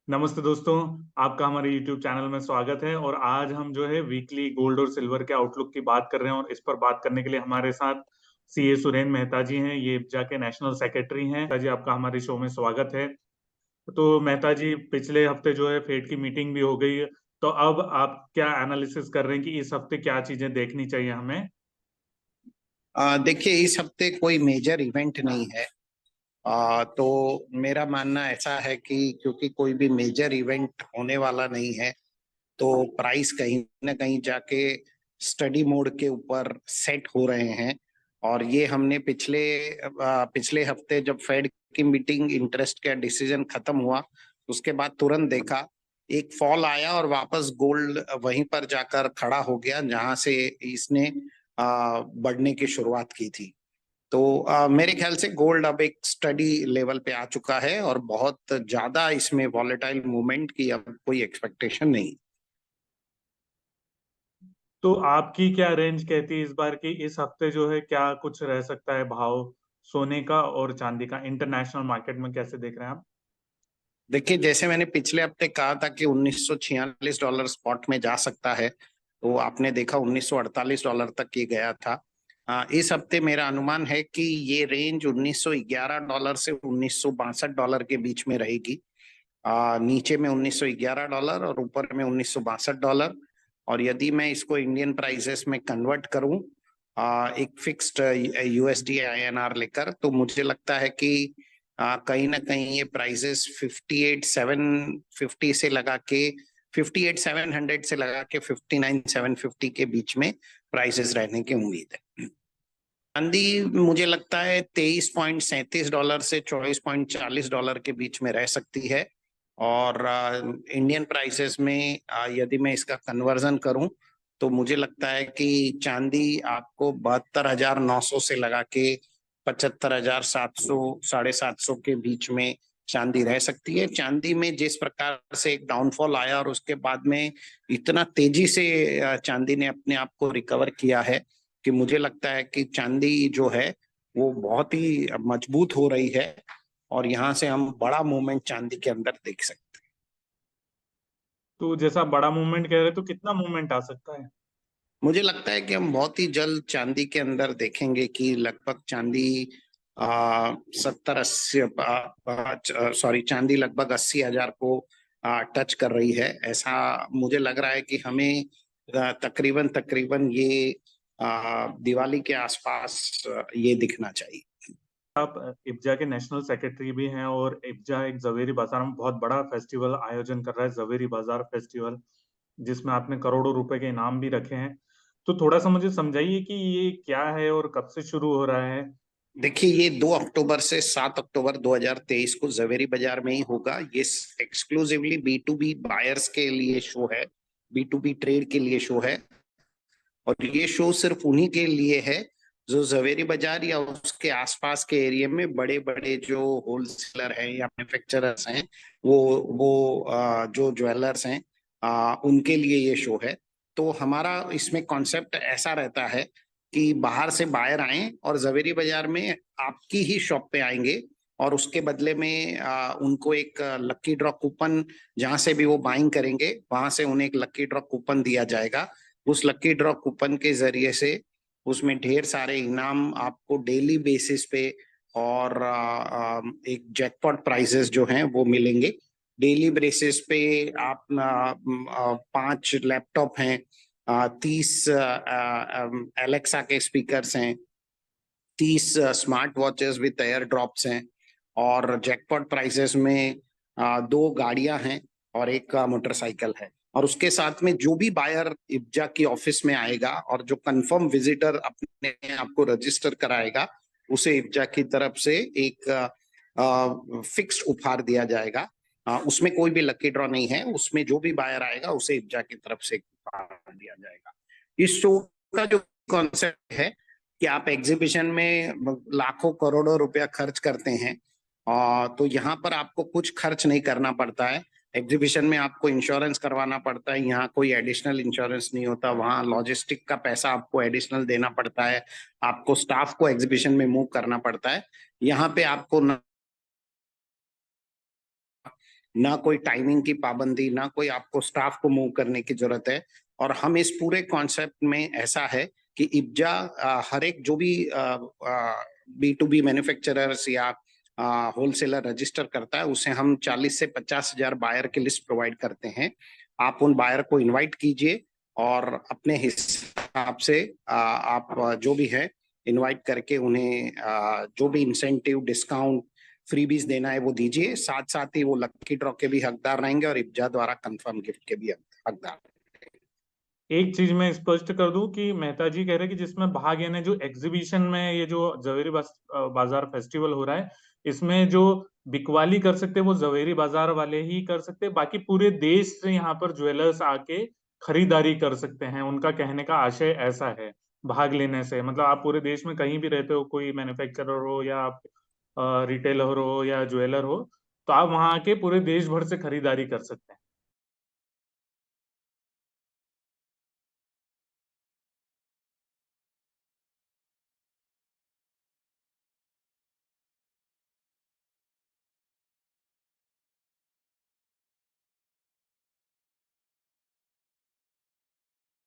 नमस्ते दोस्तों। आपका हमारे YouTube चैनल में स्वागत है। और आज हम जो है वीकली गोल्ड और सिल्वर के आउटलुक की बात कर रहे हैं, और इस पर बात करने के लिए हमारे साथ सीए सुरेन मेहता जी हैं। ये इब्जा के नेशनल सेक्रेटरी हैं। मेहता जी, आपका हमारे शो में स्वागत है। तो मेहता जी, पिछले हफ्ते जो है फेड की मीटिंग भी हो गई है, तो अब आप क्या एनालिसिस कर रहे हैं कि इस हफ्ते क्या चीजें देखनी चाहिए हमें? देखिए, इस हफ्ते कोई मेजर इवेंट नहीं है। तो मेरा मानना ऐसा है कि क्योंकि कोई भी मेजर इवेंट होने वाला नहीं है, तो प्राइस कहीं ना कहीं जाके स्टडी मोड के ऊपर सेट हो रहे हैं। और ये हमने पिछले हफ्ते जब फेड की मीटिंग इंटरेस्ट का डिसीजन खत्म हुआ, उसके बाद तुरंत देखा एक फॉल आया और वापस गोल्ड वहीं पर जाकर खड़ा हो गया जहां से इसने बढ़ने की शुरुआत की थी। तो मेरे ख्याल से गोल्ड अब एक स्टडी लेवल पे आ चुका है और बहुत ज्यादा इसमें वॉलेटाइल मूवमेंट की अब कोई एक्सपेक्टेशन नहीं। तो आपकी क्या रेंज कहती है इस बार की, इस हफ्ते जो है क्या कुछ रह सकता है भाव सोने का और चांदी का इंटरनेशनल मार्केट में, कैसे देख रहे हैं आप? देखिए, जैसे मैंने पिछले हफ्ते कहा था कि $1946 स्पॉट में जा सकता है, तो आपने देखा $1948 तक ये गया था। इस हफ्ते मेरा अनुमान है कि ये रेंज $1911 से $1962 के बीच में रहेगी। नीचे में $1911 और ऊपर में $1962। और यदि मैं इसको इंडियन प्राइसेस में कन्वर्ट करूं, एक फिक्स्ड यूएसडी आईएनआर लेकर, तो मुझे लगता है कि कहीं ना कहीं ये प्राइसेस 58,750 से लगा के 58,700 से लगा के 59,750 के बीच में प्राइसेस रहने की उम्मीद है। चांदी मुझे लगता है $23.37 से $24.40 के बीच में रह सकती है। और इंडियन प्राइसेस में यदि मैं इसका कन्वर्जन करूं, तो मुझे लगता है कि चांदी आपको 72,900 से लगा के 75,700 $750 के बीच में चांदी रह सकती है। चांदी में जिस प्रकार से एक डाउनफॉल आया और उसके बाद में इतना तेजी से चांदी ने अपने आप को रिकवर किया है कि मुझे लगता है कि चांदी जो है वो बहुत ही मजबूत हो रही है। और यहाँ से हम बड़ा मूवमेंट चांदी के अंदर देख सकते हैं। तो जैसा बड़ा मूवमेंट कह रहे हैं, तो कितना मूवमेंट आ सकता है? मुझे लगता है कि हम बहुत ही जल्द चांदी के अंदर देखेंगे कि लगभग चांदी 70-80, सॉरी, चांदी लगभग 80,000 को टच कर रही है। ऐसा मुझे लग रहा है कि हमें तकरीबन तकरीबन ये दिवाली के आसपास ये दिखना चाहिए। आप इब्जा के नेशनल सेक्रेटरी भी हैं, और इब्जा एक जवेरी बाजार में बहुत बड़ा फेस्टिवल आयोजन कर रहा है, जवेरी बाजार फेस्टिवल, जिसमें आपने करोड़ों रुपए के इनाम भी रखे हैं। तो थोड़ा सा मुझे समझाइए कि ये क्या है और कब से शुरू हो रहा है? देखिए, ये 2 अक्टूबर से 7 अक्टूबर 2023 को जवेरी बाजार में ही होगा। ये exclusively B to B buyers के लिए शो है, बी टू बी ट्रेड के लिए शो है। और ये शो सिर्फ उन्हीं के लिए है जो जवेरी बाजार या उसके आसपास के एरिया में बड़े बड़े जो होलसेलर हैं या मैन्युफैक्चरर्स हैं, जो ज्वेलर्स हैं, उनके लिए ये शो है। तो हमारा इसमें कॉन्सेप्ट ऐसा रहता है कि बाहर से बायर आए और जवेरी बाजार में आपकी ही शॉप पे आएंगे, और उसके बदले में उनको एक लकी ड्रॉ कूपन, जहां से भी वो बाइंग करेंगे वहां से उन्हें एक लकी ड्रॉ कूपन दिया जाएगा। उस लकी ड्रॉ कूपन के जरिए से उसमें ढेर सारे इनाम आपको डेली बेसिस पे और एक जैकपॉट प्राइजेस जो हैं वो मिलेंगे। डेली बेसिस पे आप 5 लैपटॉप हैं, 30 एलेक्सा के स्पीकर्स हैं, 30 smart watches with air drops हैं, और जैकपॉट प्राइसेस में 2 गाड़ियां हैं और एक मोटरसाइकिल है। और उसके साथ में जो भी बायर इब्जा की ऑफिस में आएगा और जो कंफर्म विजिटर अपने आप को रजिस्टर कराएगा, उसे इब्जा की तरफ से एक फिक्स्ड उपहार दिया जाएगा। उसमें कोई भी लकी ड्रॉ नहीं है, उसमें जो भी बायर आएगा उसे इब्जा की तरफ से एक उपहार दिया जाएगा। इस शो का जो कॉन्सेप्ट है कि आप एग्जीबिशन में लाखों करोड़ों रुपया खर्च करते हैं, तो यहाँ पर आपको कुछ खर्च नहीं करना पड़ता है। एग्जीबिशन में आपको इंश्योरेंस करवाना पड़ता है, यहाँ कोई एडिशनल इंश्योरेंस नहीं होता। वहाँ लॉजिस्टिक का पैसा आपको एडिशनल देना पड़ता है, आपको स्टाफ को एग्जीबिशन में मूव करना पड़ता है। यहाँ पे आपको ना कोई टाइमिंग की पाबंदी, ना कोई आपको स्टाफ को मूव करने की जरूरत है। और हम इस पूरे कॉन्सेप्ट में ऐसा है कि इब्जा हर एक जो भी B2B मैन्युफैक्चरर्स या होलसेलर रजिस्टर करता है, उसे हम 40 से 50,000 बायर की लिस्ट प्रोवाइड करते हैं। आप उन बायर को इनवाइट कीजिए और अपने हिसाब से आप जो भी है इनवाइट करके उन्हें जो भी इंसेंटिव, डिस्काउंट, फ्रीबीज देना है वो दीजिए। साथ साथ ही वो लकी ड्रॉ के भी हकदार रहेंगे और इब्जा द्वारा कंफर्म गिफ्ट के भी हकदार। एक चीज मैं स्पष्ट कर दूं कि मेहता जी कह रहे हैं कि जिसमें भाग यानी जो एग्जीबिशन में ये जो जवेरी बाजार फेस्टिवल हो रहा है, इसमें जो बिकवाली कर सकते हैं वो जवेरी बाजार वाले ही कर सकते हैं, बाकी पूरे देश से यहाँ पर ज्वेलर्स आके खरीदारी कर सकते हैं। उनका कहने का आशय ऐसा है भाग लेने से, मतलब आप पूरे देश में कहीं भी रहते हो, कोई मैन्युफैक्चरर हो या आप रिटेलर हो या ज्वेलर हो, तो आप वहां आके पूरे देश भर से खरीदारी कर सकते हैं।